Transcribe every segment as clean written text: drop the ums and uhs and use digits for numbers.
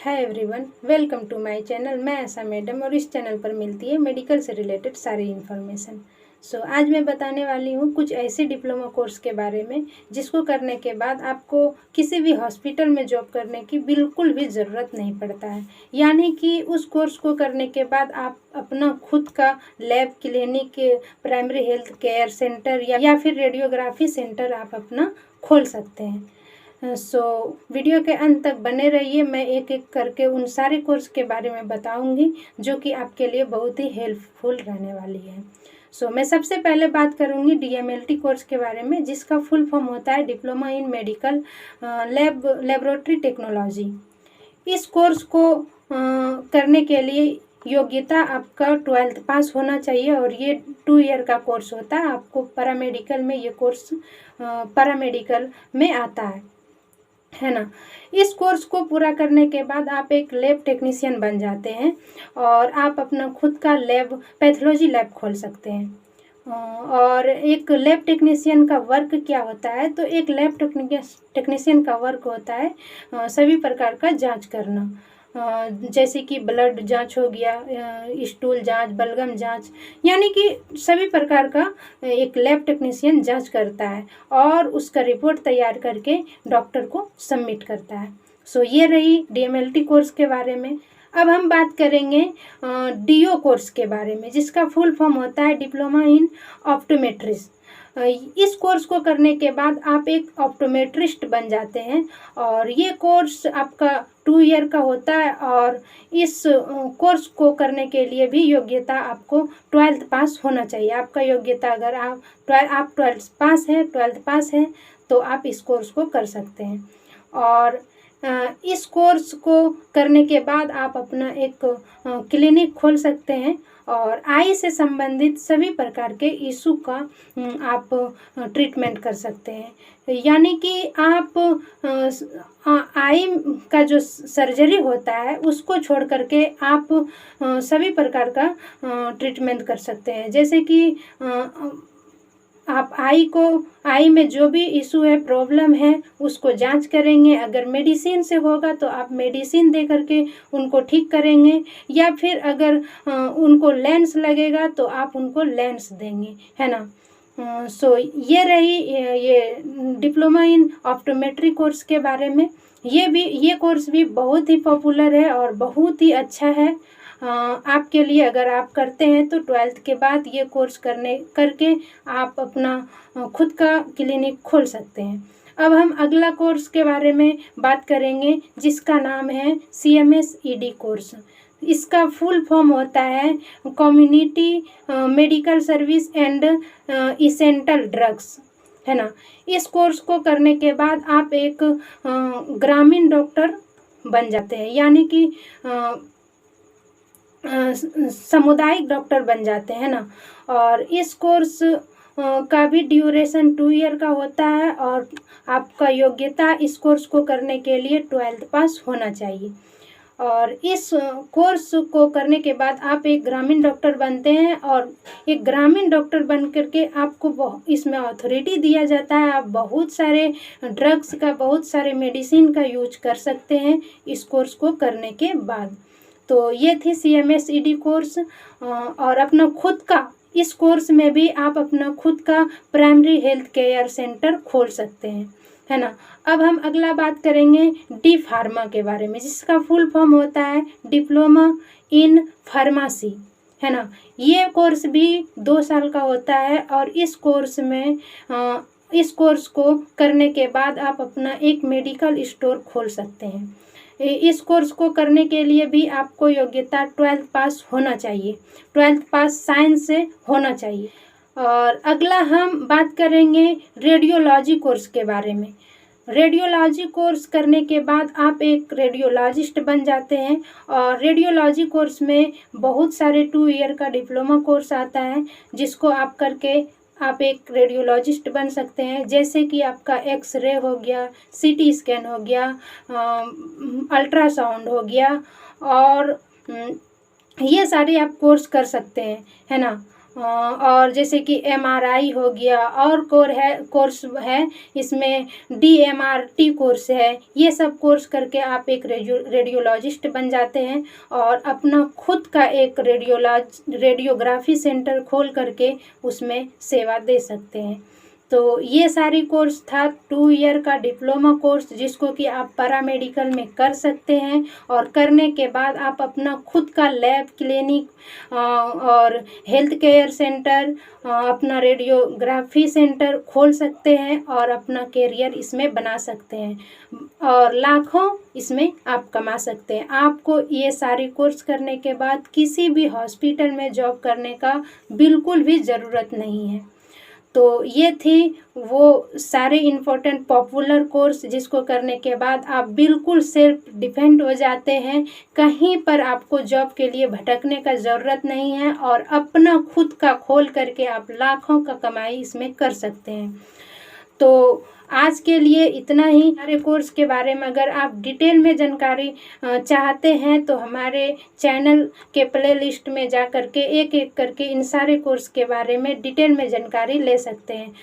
Hi everyone, welcome to my channel. मैं Asha madam और इस चैनल पर मिलती है मेडिकल से रिलेटेड सारी इन्फॉर्मेशन। आज मैं बताने वाली हूँ कुछ ऐसे डिप्लोमा कोर्स के बारे में जिसको करने के बाद आपको किसी भी हॉस्पिटल में जॉब करने की बिल्कुल भी ज़रूरत नहीं पड़ता है। यानी कि उस कोर्स को करने के बाद आप अपना खुद का lab, clinic, primary health care centre या फिर रेडियोग्राफी सेंटर आप अपना खोल सकते हैं। वीडियो के अंत तक बने रहिए। मैं एक एक करके उन सारे कोर्स के बारे में बताऊंगी जो कि आपके लिए बहुत ही हेल्पफुल रहने वाली है। मैं सबसे पहले बात करूंगी DMLT कोर्स के बारे में, जिसका फुल फॉर्म होता है diploma in medical laboratory technology. इस कोर्स को करने के लिए योग्यता आपका 12th पास होना चाहिए और ये 2 ईयर का कोर्स होता है। आपको पैरामेडिकल में ये कोर्स पैरामेडिकल में आता है ना। इस कोर्स को पूरा करने के बाद आप एक लैब टेक्नीशियन बन जाते हैं और आप अपना खुद का लैब, पैथोलॉजी लैब खोल सकते हैं। और एक लैब टेक्नीशियन का वर्क क्या होता है, तो एक लैब टेक्नीशियन का वर्क होता है सभी प्रकार का जांच करना, जैसे कि ब्लड जांच हो गया, स्टूल जांच, बलगम जांच, यानी कि सभी प्रकार का एक लैब टेक्नीशियन जांच करता है और उसका रिपोर्ट तैयार करके डॉक्टर को सबमिट करता है। ये रही DMLT कोर्स के बारे में। अब हम बात करेंगे DO कोर्स के बारे में, जिसका फुल फॉर्म होता है डिप्लोमा इन ऑप्टोमेट्रिस्ट। इस कोर्स को करने के बाद आप एक ऑप्टोमेट्रिस्ट बन जाते हैं और ये कोर्स आपका 2 ईयर का होता है। और इस कोर्स को करने के लिए भी योग्यता आपको 12th पास होना चाहिए। आपका योग्यता अगर आप 12th पास है तो आप इस कोर्स को कर सकते हैं। और इस कोर्स को करने के बाद आप अपना एक क्लिनिक खोल सकते हैं और आई से संबंधित सभी प्रकार के इशू का आप ट्रीटमेंट कर सकते हैं। यानी कि आप आई का जो सर्जरी होता है उसको छोड़ करके आप सभी प्रकार का ट्रीटमेंट कर सकते हैं। जैसे कि आप आई में जो भी इशू है, प्रॉब्लम है, उसको जांच करेंगे। अगर मेडिसिन से होगा तो आप मेडिसिन दे करके उनको ठीक करेंगे, या फिर अगर उनको लेंस लगेगा तो आप उनको लेंस देंगे, है ना। ये रही ये डिप्लोमा इन ऑप्टोमेट्री कोर्स के बारे में। ये कोर्स भी बहुत ही पॉपुलर है और बहुत ही अच्छा है आपके लिए। अगर आप करते हैं तो 12th के बाद ये कोर्स करके आप अपना खुद का क्लिनिक खोल सकते हैं। अब हम अगला कोर्स के बारे में बात करेंगे, जिसका नाम है CMS ED कोर्स। इसका फुल फॉर्म होता है community medical service and essential drugs, है ना। इस कोर्स को करने के बाद आप एक ग्रामीण डॉक्टर बन जाते हैं, यानी कि सामुदायिक डॉक्टर बन जाते हैं ना। और इस कोर्स का भी ड्यूरेशन 2 ईयर का होता है और आपका योग्यता इस कोर्स को करने के लिए 12th पास होना चाहिए। और इस कोर्स को करने के बाद आप एक ग्रामीण डॉक्टर बनते हैं और एक ग्रामीण डॉक्टर बन करके आपको इसमें अथॉरिटी दिया जाता है। आप बहुत सारे ड्रग्स का, बहुत सारे मेडिसिन का यूज कर सकते हैं इस कोर्स को करने के बाद। तो ये थी CMS ED कोर्स। और अपना खुद का, इस कोर्स में भी आप अपना खुद का प्राइमरी हेल्थ केयर सेंटर खोल सकते हैं, है ना। अब हम अगला बात करेंगे D फार्मा के बारे में, जिसका फुल फॉर्म होता है डिप्लोमा इन फार्मेसी, है ना। ये कोर्स भी 2 साल का होता है और इस कोर्स को करने के बाद आप अपना एक मेडिकल स्टोर खोल सकते हैं। इस कोर्स को करने के लिए भी आपको योग्यता 12th पास होना चाहिए, 12th पास साइंस से होना चाहिए। और अगला हम बात करेंगे रेडियोलॉजी कोर्स के बारे में। रेडियोलॉजी कोर्स करने के बाद आप एक रेडियोलॉजिस्ट बन जाते हैं और रेडियोलॉजी कोर्स में बहुत सारे 2 ईयर का डिप्लोमा कोर्स आता है, जिसको आप करके आप एक रेडियोलॉजिस्ट बन सकते हैं। जैसे कि आपका एक्सरे हो गया, CT स्कैन हो गया, अल्ट्रासाउंड हो गया, और ये सारे आप कोर्स कर सकते हैं, है ना। और जैसे कि MRI हो गया, और कोर्स है इसमें DMRT कोर्स है। ये सब कोर्स करके आप एक रेडियोलॉजिस्ट बन जाते हैं और अपना खुद का एक रेडियोग्राफी सेंटर खोल करके उसमें सेवा दे सकते हैं। तो ये सारी कोर्स था 2 ईयर का डिप्लोमा कोर्स, जिसको कि आप पैरामेडिकल में कर सकते हैं और करने के बाद आप अपना खुद का लैब, क्लिनिक और हेल्थ केयर सेंटर, अपना रेडियोग्राफी सेंटर खोल सकते हैं और अपना कैरियर इसमें बना सकते हैं और लाखों इसमें आप कमा सकते हैं। आपको ये सारी कोर्स करने के बाद किसी भी हॉस्पिटल में जॉब करने का बिल्कुल भी ज़रूरत नहीं है। तो ये थी वो सारे इम्पोर्टेंट पॉपुलर कोर्स जिसको करने के बाद आप बिल्कुल सेल्फ डिपेंड हो जाते हैं। कहीं पर आपको जॉब के लिए भटकने का ज़रूरत नहीं है और अपना खुद का खोल करके आप लाखों का कमाई इसमें कर सकते हैं। तो आज के लिए इतना ही। हमारे कोर्स के बारे में अगर आप डिटेल में जानकारी चाहते हैं तो हमारे चैनल के प्लेलिस्ट में जा करके एक एक करके इन सारे कोर्स के बारे में डिटेल में जानकारी ले सकते हैं।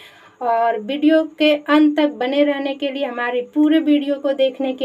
और वीडियो के अंत तक बने रहने के लिए, हमारे पूरे वीडियो को देखने के